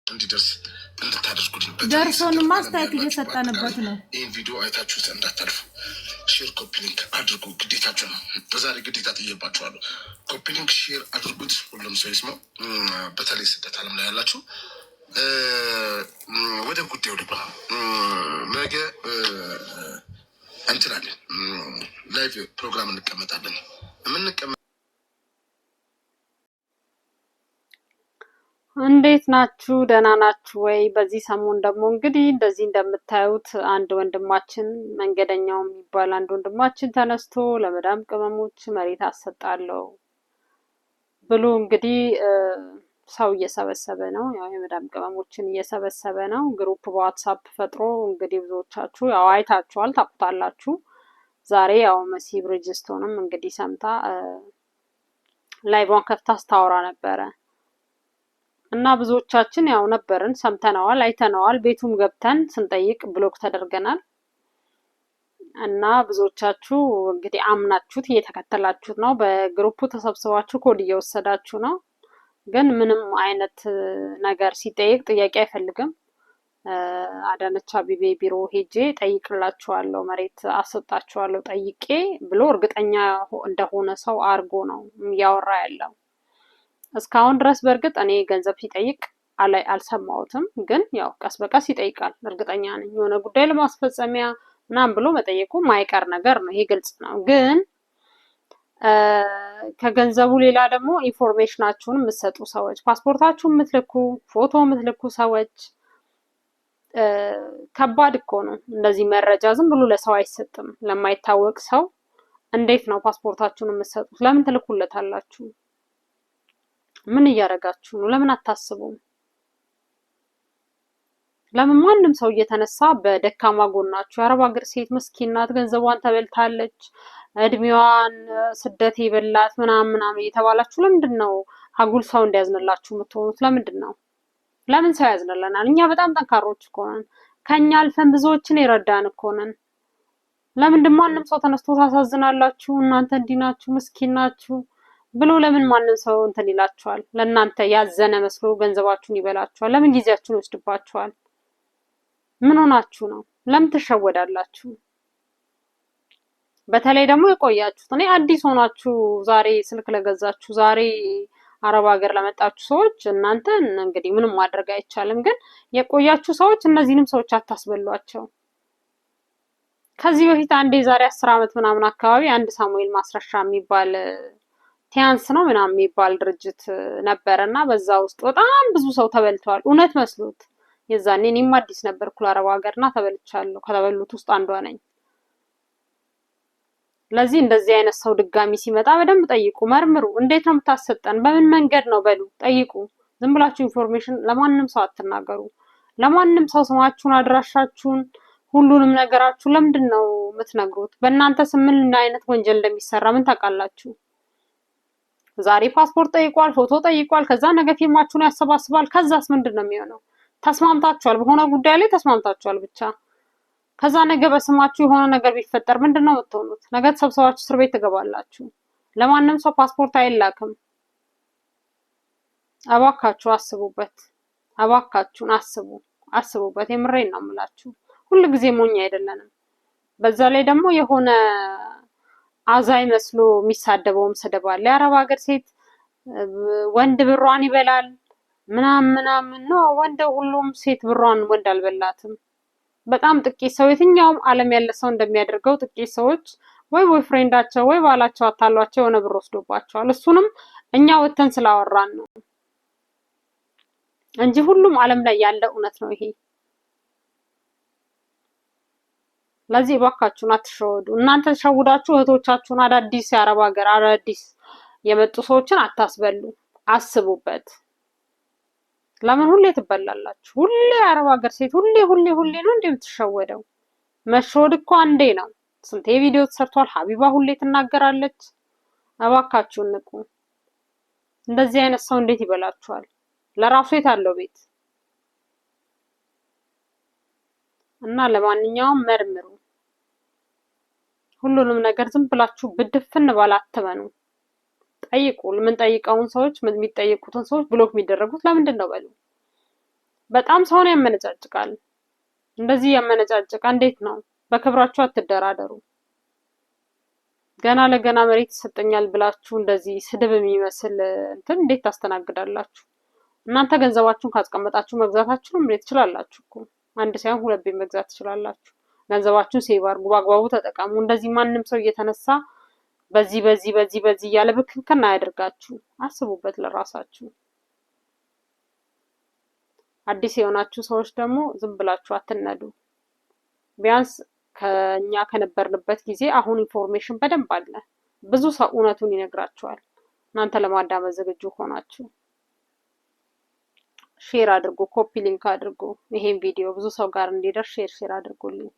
እንዲደርስ እንድታደርጉልኝ ደርሶን ማስተያየት እየሰጠንበት ነው። ይህን ቪዲዮ አይታችሁት እንዳታልፉ ሼር ኮፒ ሊንክ አድርጉ። ግዴታችሁ ነው። በዛሬ ግዴታ ጥዬባችኋለሁ። ኮፒ ሊንክ ሼር አድርጉት። ሁሉም ሰው ይስማው። በተለይ ስደት ዓለም ላይ ያላችሁ ወደ ጉዳዩ ልግባ። ነገ እንትላለን ላይቭ ፕሮግራም እንቀመጣለን። እንዴት ናችሁ? ደህና ናችሁ ወይ? በዚህ ሰሞን ደግሞ እንግዲህ እንደዚህ እንደምታዩት አንድ ወንድማችን መንገደኛው የሚባል አንድ ወንድማችን ተነስቶ ለመዳም ቅመሞች መሬት አሰጣለሁ ብሎ እንግዲህ ሰው እየሰበሰበ ነው። ያው የመዳም ቅመሞችን እየሰበሰበ ነው። ግሩፕ በዋትሳፕ ፈጥሮ እንግዲህ ብዙዎቻችሁ ያው አይታችኋል፣ ታውቁታላችሁ። ዛሬ ያው መሲ ብሪጅስቶንም እንግዲህ ሰምታ ላይቫን ከፍታ ስታወራ ነበረ እና ብዙዎቻችን ያው ነበርን፣ ሰምተነዋል፣ አይተነዋል። ቤቱም ገብተን ስንጠይቅ ብሎክ ተደርገናል። እና ብዙዎቻችሁ እንግዲህ አምናችሁት እየተከተላችሁት ነው። በግሩፑ ተሰብስባችሁ ኮድ እየወሰዳችሁ ነው። ግን ምንም አይነት ነገር ሲጠይቅ ጥያቄ አይፈልግም። አዳነች አቤቤ ቢሮ ሄጄ ጠይቅላችኋለሁ፣ መሬት አሰጣችኋለሁ ጠይቄ ብሎ እርግጠኛ እንደሆነ ሰው አድርጎ ነው እያወራ ያለው። እስካሁን ድረስ በእርግጥ እኔ ገንዘብ ሲጠይቅ አልሰማሁትም። ግን ያው ቀስ በቀስ ይጠይቃል፣ እርግጠኛ ነኝ። የሆነ ጉዳይ ለማስፈጸሚያ ምናምን ብሎ መጠየቁ ማይቀር ነገር ነው፣ ይሄ ግልጽ ነው። ግን ከገንዘቡ ሌላ ደግሞ ኢንፎርሜሽናችሁን የምትሰጡ ሰዎች፣ ፓስፖርታችሁን የምትልኩ፣ ፎቶ የምትልኩ ሰዎች ከባድ እኮ ነው። እንደዚህ መረጃ ዝም ብሎ ለሰው አይሰጥም። ለማይታወቅ ሰው እንዴት ነው ፓስፖርታችሁን የምትሰጡት? ለምን ትልኩለታላችሁ? ምን እያደረጋችሁ ነው? ለምን አታስቡም? ለምን ማንም ሰው እየተነሳ በደካማ ጎናችሁ የአረብ ሀገር ሴት ምስኪን ናት፣ ገንዘቧን ተበልታለች፣ እድሜዋን ስደት ይበላት ምናምን እየተባላችሁ ለምንድን ነው አጉል ሰው እንዲያዝንላችሁ የምትሆኑት? ለምንድን ነው? ለምን ሰው ያዝንልናል? እኛ በጣም ጠንካሮች እኮ ነን። ከኛ አልፈን ብዙዎችን የረዳን እኮ ነን። ለምንድን ማንም ሰው ተነስቶ ታሳዝናላችሁ፣ እናንተ እንዲህ ናችሁ፣ ምስኪን ናችሁ ብሎ ለምን ማንም ሰው እንትን ይላችኋል? ለእናንተ ያዘነ መስሎ ገንዘባችሁን ይበላችኋል። ለምን ጊዜያችሁን ይወስድባችኋል? ምን ሆናችሁ ነው? ለምን ትሸወዳላችሁ? በተለይ ደግሞ የቆያችሁት፣ እኔ አዲስ ሆናችሁ ዛሬ ስልክ ለገዛችሁ፣ ዛሬ አረብ ሀገር ለመጣችሁ ሰዎች እናንተን እንግዲህ ምንም ማድረግ አይቻልም። ግን የቆያችሁ ሰዎች እነዚህንም ሰዎች አታስበሏቸው። ከዚህ በፊት አንዴ ዛሬ 10 ዓመት ምናምን አካባቢ አንድ ሳሙኤል ማስረሻ የሚባል ቲያንስ ነው ምናምን የሚባል ድርጅት ነበረ እና በዛ ውስጥ በጣም ብዙ ሰው ተበልቷል። እውነት መስሎት የዛኔ እኔም አዲስ ነበርኩ ለአረብ ሀገርና ተበልቻለሁ። ከተበሉት ውስጥ አንዷ ነኝ። ለዚህ እንደዚህ አይነት ሰው ድጋሚ ሲመጣ በደንብ ጠይቁ፣ መርምሩ። እንዴት ነው የምታሰጠን? በምን መንገድ ነው? በሉ ጠይቁ። ዝም ብላችሁ ኢንፎርሜሽን ለማንም ሰው አትናገሩ። ለማንም ሰው ስማችሁን፣ አድራሻችሁን፣ ሁሉንም ነገራችሁ ለምንድን ነው የምትነግሩት? በእናንተ ስም ምን አይነት ወንጀል እንደሚሰራ ምን ታውቃላችሁ? ዛሬ ፓስፖርት ጠይቋል፣ ፎቶ ጠይቋል፣ ከዛ ነገ ፊርማችሁን ያሰባስባል። ከዛስ ምንድን ነው የሚሆነው? ተስማምታችኋል፣ በሆነ ጉዳይ ላይ ተስማምታችኋል ብቻ። ከዛ ነገ በስማችሁ የሆነ ነገር ቢፈጠር ምንድን ነው የምትሆኑት? ነገ ተሰብሰባችሁ እስር ቤት ትገባላችሁ። ለማንም ሰው ፓስፖርት አይላክም። እባካችሁ አስቡበት። እባካችሁን አስቡበት። የምሬን ነው የምላችሁ። ሁሉ ጊዜ ሞኝ አይደለንም። በዛ ላይ ደግሞ የሆነ አዛይ መስሎ የሚሳደበውም ስድብ አለ። የአረብ ሀገር ሴት ወንድ ብሯን ይበላል ምናምን ነው። ወንድ ሁሉም ሴት ብሯን ወንድ አልበላትም። በጣም ጥቂት ሰው፣ የትኛውም ዓለም ያለ ሰው እንደሚያደርገው ጥቂት ሰዎች ወይ ቦይፍሬንዳቸው ወይ ባላቸው አታሏቸው የሆነ ብር ወስዶባቸዋል። እሱንም እኛ ወተን ስላወራን ነው እንጂ ሁሉም ዓለም ላይ ያለ እውነት ነው ይሄ። ለዚህ እባካችሁን አትሸወዱ። እናንተ ተሸውዳችሁ እህቶቻችሁን አዳዲስ የአረብ ሀገር አዳዲስ የመጡ ሰዎችን አታስበሉ። አስቡበት። ለምን ሁሌ ትበላላችሁ? ሁሌ የአረብ ሀገር ሴት ሁሌ ነው እንደምትሸወደው? መሸወድ እኮ አንዴ ነው። ስንቴ ቪዲዮ ተሰርቷል። ሀቢባ ሁሌ ትናገራለች። እባካችሁን ንቁ። እንደዚህ አይነት ሰው እንዴት ይበላችኋል? ለራሱ የታለው ቤት እና ለማንኛውም መርምሩ። ሁሉንም ነገር ዝም ብላችሁ ብድፍን ባላትበኑ። ጠይቁ። ምን ጠይቀውን ሰዎች የሚጠይቁትን ሰዎች ብሎክ የሚደረጉት ለምንድን ነው? በሉ በጣም ሰውን ያመነጫጭቃል። እንደዚህ ያመነጫጭቃ እንዴት ነው? በክብራችሁ አትደራደሩ። ገና ለገና መሬት ይሰጠኛል ብላችሁ እንደዚህ ስድብ የሚመስል እንትን እንዴት ታስተናግዳላችሁ? እናንተ ገንዘባችሁን ካስቀመጣችሁ መግዛታችሁን እንዴት ትችላላችሁ እኮ። አንድ ሳይሆን 2 ቤት መግዛት ትችላላችሁ። ገንዘባችሁን ሴቭ አድርጉ፣ በአግባቡ ተጠቀሙ። እንደዚህ ማንም ሰው እየተነሳ በዚህ እያለ ብክንክን አያደርጋችሁ። አስቡበት ለራሳችሁ። አዲስ የሆናችሁ ሰዎች ደግሞ ዝም ብላችሁ አትነዱ። ቢያንስ ከኛ ከነበርንበት ጊዜ አሁን ኢንፎርሜሽን በደንብ አለ። ብዙ ሰው እውነቱን ይነግራችኋል። እናንተ ለማዳመጥ ዝግጁ ሆናችሁ ሼር አድርጉ፣ ኮፒ ሊንክ አድርጉ። ይሄን ቪዲዮ ብዙ ሰው ጋር እንዲደርስ ሼር አድርጉልኝ።